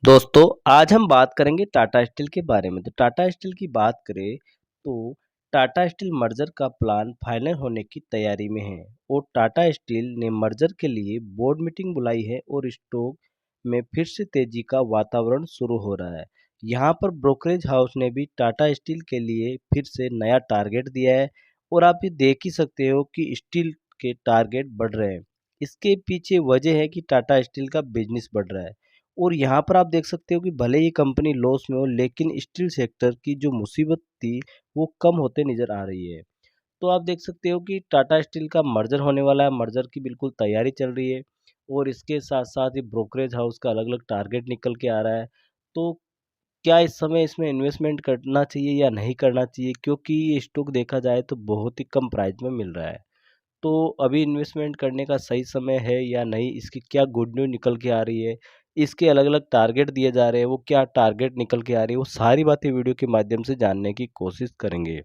दोस्तों आज हम बात करेंगे टाटा स्टील के बारे में। तो टाटा स्टील की बात करें तो टाटा स्टील मर्जर का प्लान फाइनल होने की तैयारी में है और टाटा स्टील ने मर्जर के लिए बोर्ड मीटिंग बुलाई है और स्टॉक में फिर से तेजी का वातावरण शुरू हो रहा है। यहाँ पर ब्रोकरेज हाउस ने भी टाटा स्टील के लिए फिर से नया टारगेट दिया है और आप ये देख ही सकते हो कि स्टील के टारगेट बढ़ रहे हैं। इसके पीछे वजह है कि टाटा स्टील का बिजनेस बढ़ रहा है और यहाँ पर आप देख सकते हो कि भले ही कंपनी लॉस में हो लेकिन स्टील सेक्टर की जो मुसीबत थी वो कम होते नजर आ रही है। तो आप देख सकते हो कि टाटा स्टील का मर्जर होने वाला है, मर्जर की बिल्कुल तैयारी चल रही है और इसके साथ साथ ही ब्रोकरेज हाउस का अलग अलग टारगेट निकल के आ रहा है। तो क्या इस समय इसमें इन्वेस्टमेंट करना चाहिए या नहीं करना चाहिए, क्योंकि ये स्टॉक देखा जाए तो बहुत ही कम प्राइस में मिल रहा है। तो अभी इन्वेस्टमेंट करने का सही समय है या नहीं, इसकी क्या गुड न्यूज़ निकल के आ रही है, इसके अलग-अलग टारगेट दिए जा रहे हैं, वो क्या टारगेट निकल के आ रही है, वो सारी बातें वीडियो के माध्यम से जानने की कोशिश करेंगे।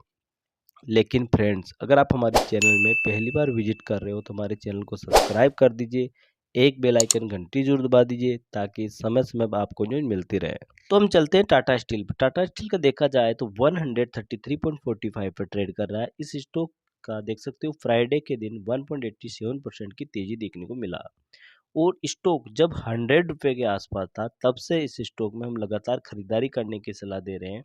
लेकिन फ्रेंड्स, अगर आप हमारे चैनल में पहली बार विजिट कर रहे हो तो हमारे चैनल को सब्सक्राइब कर दीजिए, एक बेल आइकन घंटी ज़रूर दबा दीजिए ताकि समय-समय पर आपको न्यूज़ मिलती रहे। तो हम चलते हैं टाटा स्टील पे। टाटा स्टील का देखा जाए तो 133.45 पर ट्रेड कर रहा है। इस स्टॉक का देख सकते हो फ्राइडे के दिन 1.87% की तेजी देखने को मिला और स्टॉक जब 100 रुपये के आसपास था तब से इस स्टॉक में हम लगातार खरीदारी करने की सलाह दे रहे हैं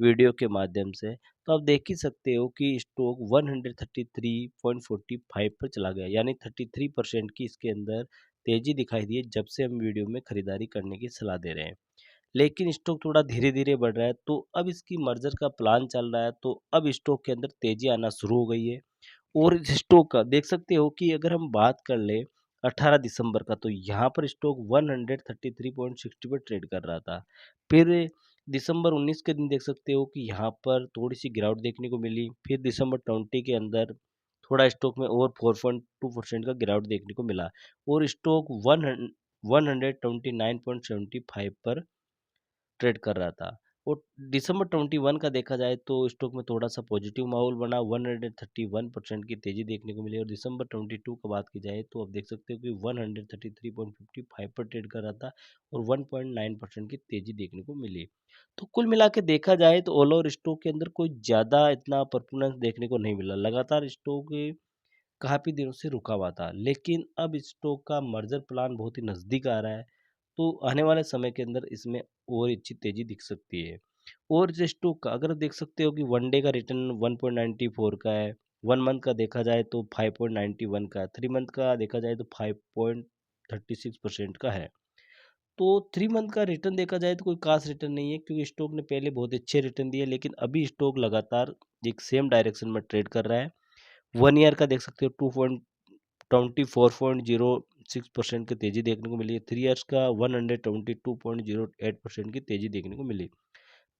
वीडियो के माध्यम से। तो आप देख ही सकते हो कि स्टॉक 133.45 पर चला गया, यानी 33% की इसके अंदर तेजी दिखाई दी है जब से हम वीडियो में खरीदारी करने की सलाह दे रहे हैं। लेकिन स्टॉक थोड़ा धीरे-धीरे बढ़ रहा है, तो अब इसकी मर्जर का प्लान चल रहा है, तो अब स्टॉक के अंदर तेज़ी आना शुरू हो गई है। और इस स्टॉक का देख सकते हो कि अगर हम बात कर लें 18 दिसंबर का, तो यहाँ पर स्टॉक 133.60 पर ट्रेड कर रहा था। फिर दिसंबर 19 के दिन देख सकते हो कि यहाँ पर थोड़ी-सी गिरावट देखने को मिली। फिर दिसंबर 20 के अंदर थोड़ा स्टॉक में और 4.2% का गिरावट देखने को मिला और स्टॉक 129.75 पर ट्रेड कर रहा था। और दिसंबर 21 का देखा जाए तो स्टॉक में थोड़ा-सा पॉजिटिव माहौल बना, 131% की तेज़ी देखने को मिली और दिसंबर 22 का बात की जाए तो आप देख सकते हो कि 133.55 पर ट्रेड कर रहा था और 1.9% की तेज़ी देखने को मिली। तो कुल मिला के देखा जाए तो ऑल ओवर स्टॉक के अंदर कोई ज़्यादा इतना परफॉर्मेंस देखने को नहीं मिला। लगातार स्टॉक काफ़ी दिनों से रुका हुआ था, लेकिन अब स्टॉक का मर्जर प्लान बहुत ही नज़दीक आ रहा है, तो आने वाले समय के अंदर इसमें और अच्छी तेज़ी दिख सकती है। और इस स्टॉक का अगर देख सकते हो कि वन डे का रिटर्न 1.94 का है, 1 मंथ का देखा जाए तो 5.91 का है, 3 मंथ का देखा जाए तो 5.36% का है। तो 3 मंथ का रिटर्न देखा जाए तो कोई खास रिटर्न नहीं है, क्योंकि स्टॉक ने पहले बहुत अच्छे रिटर्न दिए, लेकिन अभी स्टॉक लगातार एक सेम डायरेक्शन में ट्रेड कर रहा है। 1 ईयर का देख सकते हो 24.06% की तेज़ी देखने को मिली है। 3 इयर्स का 122.08% की तेज़ी देखने को मिली।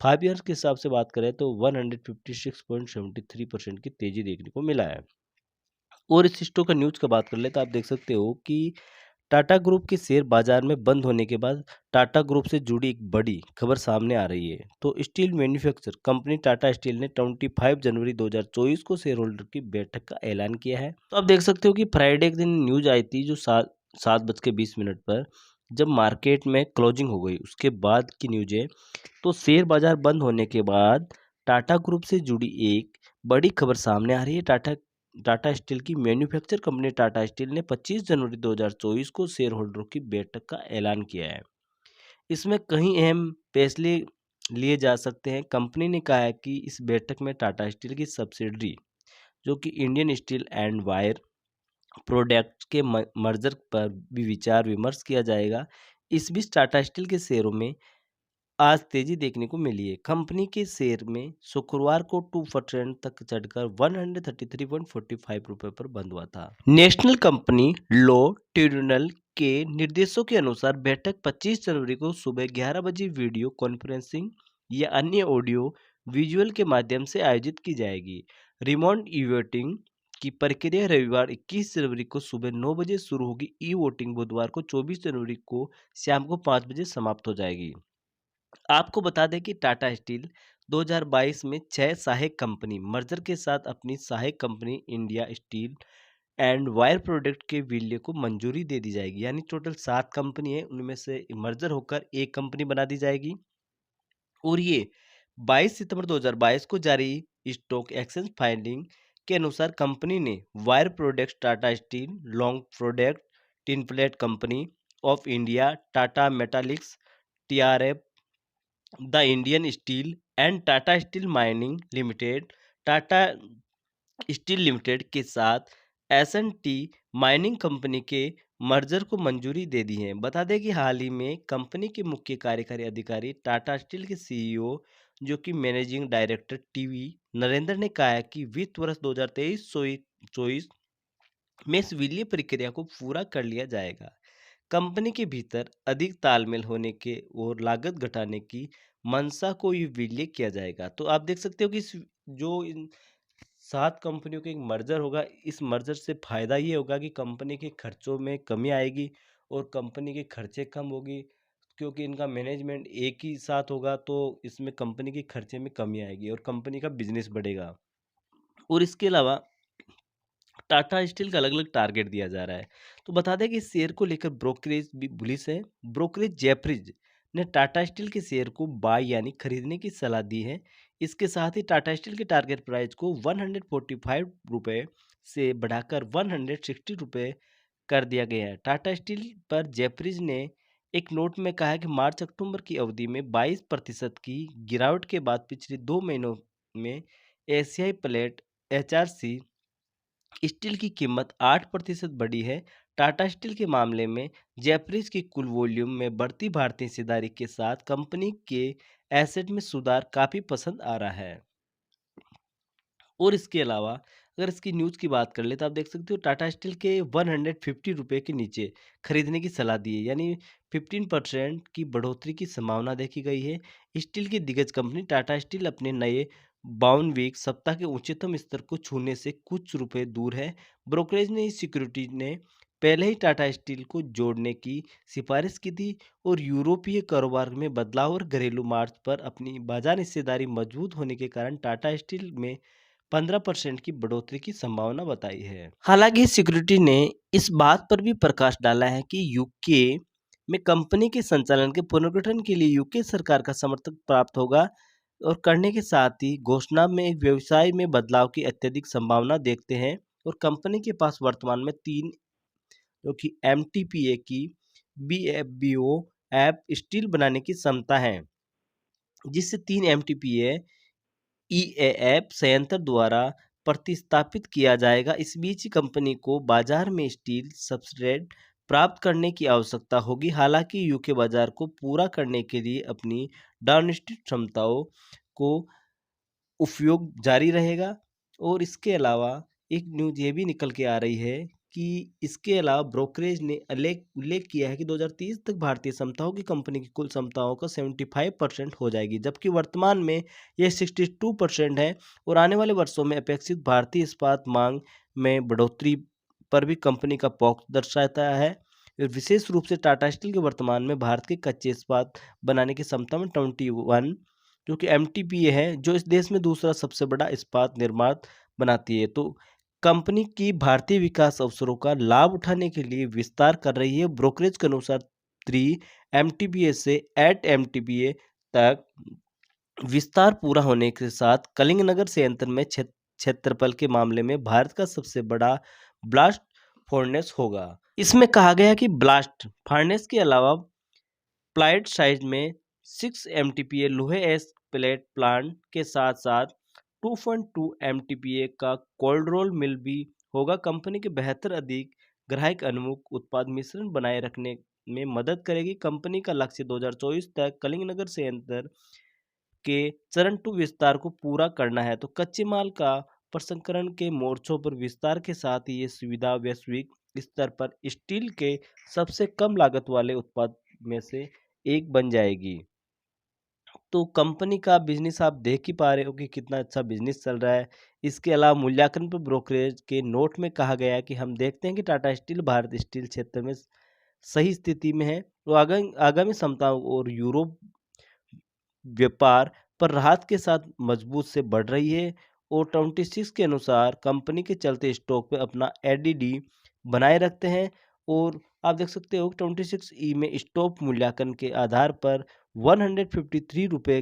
5 इयर्स के हिसाब से बात करें तो 156.73% की तेज़ी देखने को मिला है। और इस स्टॉक का न्यूज़ का बात कर ले तो आप देख सकते हो कि टाटा ग्रुप के शेयर बाजार में बंद होने के बाद टाटा ग्रुप से जुड़ी एक बड़ी खबर सामने आ रही है। तो steel manufacture company Tata steel ने 25 जनवरी 2024 को शेयर होल्डर की बैठक का ऐलान किया है। तो आप देख सकते हो कि फ्राइडे के दिन न्यूज आई थी जो 7:20 पर, जब मार्केट में क्लोजिंग हो गई उसके बाद की न्यूज है। तो शेयर बाजार बंद होने के बाद टाटा ग्रुप से जुड़ी एक बड़ी खबर सामने आ रही है। टाटा टाटा स्टील की मैन्युफैक्चर कंपनी टाटा स्टील ने 25 जनवरी 2024 को शेयर होल्डरों की बैठक का ऐलान किया है। इसमें कई अहम फैसले लिए जा सकते हैं। कंपनी ने कहा है कि इस बैठक में टाटा स्टील की सब्सिडरी जो कि Indian steel and wire products के मर्जर पर भी विचार विमर्श किया जाएगा। इस बीच टाटा स्टील के शेयरों में आज तेजी देखने को मिली है। कंपनी के शेयर में शुक्रवार को 2% तक चढ़कर 133.45 रुपए पर बंद हुआ था। नेशनल कंपनी लॉ ट्रिब्यूनल के निर्देशों के अनुसार बैठक 25 जनवरी को सुबह 11 बजे वीडियो कॉन्फ्रेंसिंग या अन्य ऑडियो विजुअल के माध्यम से आयोजित की जाएगी। रिमोट ई वोटिंग की प्रक्रिया रविवार 21 जनवरी को सुबह 9 बजे शुरू होगी। ई वोटिंग बुधवार को 24 जनवरी को शाम को 5 बजे समाप्त हो जाएगी। आपको बता दें कि टाटा स्टील 2022 में 6 सहायक कंपनी मर्जर के साथ अपनी सहायक company India steel and wire product के विलय को मंजूरी दे दी जाएगी। यानी टोटल 7 कंपनी है, उनमें से मर्जर होकर एक कंपनी बना दी जाएगी और ये 22 सितंबर 2022 को जारी स्टॉक एक्सचेंज फाइलिंग के अनुसार कंपनी ने wire products Tata steel, long product, tin plate company of India, Tata metallics, TRF, the Indian steel and Tata steel mining limited, Tata steel limited के साथ एस&टी माइनिंग कंपनी के मर्जर को मंजूरी दे दी है। बता दें कि हाल ही में कंपनी के मुख्य कार्यकारी अधिकारी टाटा स्टील के सीईओ जो कि मैनेजिंग डायरेक्टर टीवी नरेंद्र ने कहा है कि वित्त वर्ष 2023-24 में इस विलय प्रक्रिया को पूरा कर लिया जाएगा। कंपनी के भीतर अधिक तालमेल होने के और लागत घटाने की मंशा को ये विलय किया जाएगा। तो आप देख सकते हो कि जो इन 7 कंपनियों का एक मर्जर होगा, इस मर्जर से फ़ायदा ये होगा कि कंपनी के खर्चों में कमी आएगी और कंपनी के खर्चे कम होगी, क्योंकि इनका मैनेजमेंट एक ही साथ होगा तो इसमें कंपनी के खर्चे में कमी आएगी और कंपनी का बिजनेस बढ़ेगा। और इसके अलावा टाटा स्टील का अलग-अलग टारगेट दिया जा रहा है। तो बता दें कि इस शेयर को लेकर ब्रोकरेज भी बुलिश है। ब्रोकरेज जेफरीज ने टाटा स्टील के शेयर को बाय यानी खरीदने की सलाह दी है। इसके साथ ही टाटा स्टील के टारगेट प्राइस को 145 रुपए से बढ़ाकर 160 रुपए कर दिया गया है। टाटा स्टील पर जेफरीज ने एक नोट में कहा है कि मार्च-अक्टूबर की अवधि में 22% की गिरावट के बाद पिछले 2 महीनों में एशियाई प्लेट एचआरसी स्टील की कीमत 8% बढ़ी है। टाटा स्टील के मामले में जेफरीज की कुल वॉल्यूम में बढ़ती भारतीय हिस्सेदारी के साथ कंपनी के एसेट में सुधार काफ़ी पसंद आ रहा है। और इसके अलावा अगर इसकी न्यूज़ की बात कर ले तो आप देख सकते हो टाटा स्टील के 150 रुपये के नीचे खरीदने की सलाह दी है, यानी 15% की बढ़ोतरी की संभावना देखी गई है। स्टील की दिग्गज कंपनी टाटा स्टील अपने नए बाउन वीक सप्ताह के उच्चतम स्तर को छूने से कुछ रुपए दूर है। ब्रोकरेज ने इस सिक्योरिटी ने पहले ही टाटा स्टील को जोड़ने की सिफारिश की थी और यूरोपीय कारोबार में बदलाव और घरेलू मार्च पर अपनी बाजार हिस्सेदारी मजबूत होने के कारण टाटा स्टील में 15% की बढ़ोतरी की संभावना बताई है। हालांकि सिक्योरिटी ने इस बात पर भी प्रकाश डाला है कि यूके में कंपनी के संचालन के पुनर्गठन के लिए यूके सरकार का समर्थन प्राप्त होगा और करने के साथ ही घोषणा में एक व्यवसाय में बदलाव की अत्यधिक संभावना देखते हैं और कंपनी के पास वर्तमान में 3 जो कि एमटीपीए की बीएफबीओ ऐप स्टील बनाने की क्षमता है, जिससे 3 एमटीपीए ईएएफ संयंत्र द्वारा प्रतिस्थापित किया जाएगा। इस बीच कंपनी को बाजार में स्टील सब्सट्रेट प्राप्त करने की आवश्यकता होगी। हालांकि यूके बाजार को पूरा करने के लिए अपनी डाउनस्ट्रीम क्षमताओं को उपयोग जारी रहेगा। और इसके अलावा एक न्यूज़ ये भी निकल के आ रही है कि इसके अलावा ब्रोकरेज ने उल्लेख किया है कि 2030 तक भारतीय क्षमताओं की कंपनी की कुल क्षमताओं का 75% हो जाएगी, जबकि वर्तमान में यह 62% है और आने वाले वर्षों में अपेक्षित भारतीय इस्पात मांग में बढ़ोतरी पर भी कंपनी का पक्ष दर्शाता है। और विशेष रूप से टाटा स्टील के वर्तमान में भारत के कच्चे इस्पात बनाने की क्षमता में 21 जो कि एमटीपीए है, जो इस देश में दूसरा सबसे बड़ा इस्पात निर्माता बनाती है। तो कंपनी की भारतीय विकास अवसरों का लाभ उठाने के लिए विस्तार कर रही है। ब्रोकरेज के अनुसार 3 एमटीपीए से 8 एमटीपीए तक विस्तार पूरा होने के साथ कलिंगनगर संयंत्र में क्षेत्रफल के मामले में भारत का सबसे बड़ा ब्लास्ट फर्नेस होगा। इसमें कहा गया कि ब्लास्ट फर्नेस के अलावा प्लाइड साइज में 6 एमटीपीए लोहे एस प्लेट प्लांट के साथ साथ 2.2 एमटीपीए का कोल्ड रोल मिल भी होगा। कंपनी के बेहतर अधिक ग्राहक उन्मुख उत्पाद मिश्रण बनाए रखने में मदद करेगी। कंपनी का लक्ष्य 2024 तक कलिंगनगर संयंत्र के चरण 2 विस्तार को पूरा करना है। तो कच्चे माल का प्रसंस्करण के मोर्चों पर विस्तार के साथ ही ये सुविधा वैश्विक स्तर पर स्टील के सबसे कम लागत वाले उत्पाद में से एक बन जाएगी। तो कंपनी का बिजनेस आप देख ही पा रहे हो कि कितना अच्छा बिजनेस चल रहा है। इसके अलावा मूल्यांकन पर ब्रोकरेज के नोट में कहा गया है कि हम देखते हैं कि टाटा स्टील भारत स्टील क्षेत्र में सही स्थिति में है। तो आगामी क्षमताओं और यूरोप व्यापार पर राहत के साथ मजबूत से बढ़ रही है और 26 के अनुसार कंपनी के चलते स्टॉक पे अपना एडीडी बनाए रखते हैं। और आप देख सकते हो 26 ई में स्टॉक मूल्यांकन के आधार पर 153 रुपए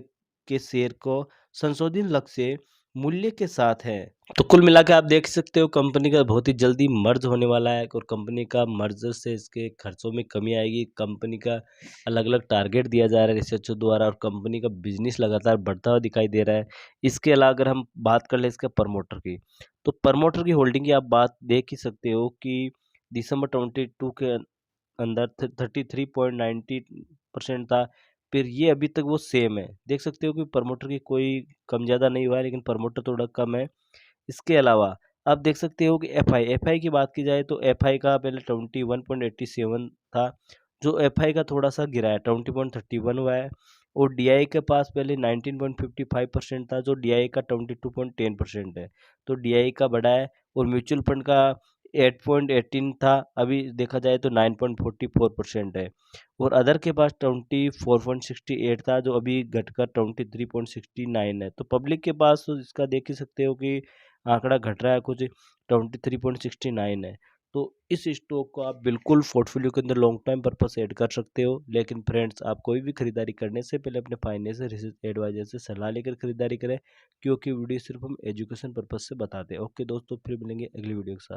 के शेयर को संशोधित लक्ष्य मूल्य के साथ है। तो कुल मिला के आप देख सकते हो कंपनी का बहुत ही जल्दी मर्ज होने वाला है और कंपनी का मर्जर से इसके खर्चों में कमी आएगी। कंपनी का अलग अलग टारगेट दिया जा रहा है रिसर्चर द्वारा और कंपनी का बिजनेस लगातार बढ़ता हुआ दिखाई दे रहा है। इसके अलावा अगर हम बात कर ले इसके प्रमोटर की, तो प्रमोटर की होल्डिंग की आप बात देख ही सकते हो कि दिसंबर 22 के अंदर 33.90% था। फिर ये अभी तक वो सेम है। देख सकते हो कि प्रमोटर की कोई कम ज़्यादा नहीं हुआ है, लेकिन प्रमोटर थोड़ा कम है। इसके अलावा आप देख सकते हो कि एफआई की बात की जाए तो एफआई का पहले 21.87 था, जो एफआई का थोड़ा सा गिरा है, 20.31 हुआ है। और डीआई के पास पहले 19.55% था, जो डीआई का 22.10% है, तो डीआई का बढ़ा है। और म्यूचुअल फंड का 8.18 था, अभी देखा जाए तो 9.44% है। और अदर के पास 24.68 था, जो अभी घटकर 23.69 है। तो पब्लिक के पास तो इसका देख ही सकते हो कि आंकड़ा घट रहा है, कुछ 23.69 है। तो इस स्टॉक को आप बिल्कुल पोर्टफोलियो के अंदर लॉन्ग टाइम पर्पस ऐड कर सकते हो। लेकिन फ्रेंड्स, आप कोई भी खरीदारी करने से पहले अपने फाइनेंशियल रिसर्च एडवाइजर से सलाह लेकर खरीदारी करें, क्योंकि वीडियो सिर्फ हम एजुकेशन पर्पस से बताते हैं। ओके दोस्तों, फिर मिलेंगे अगली वीडियो के साथ।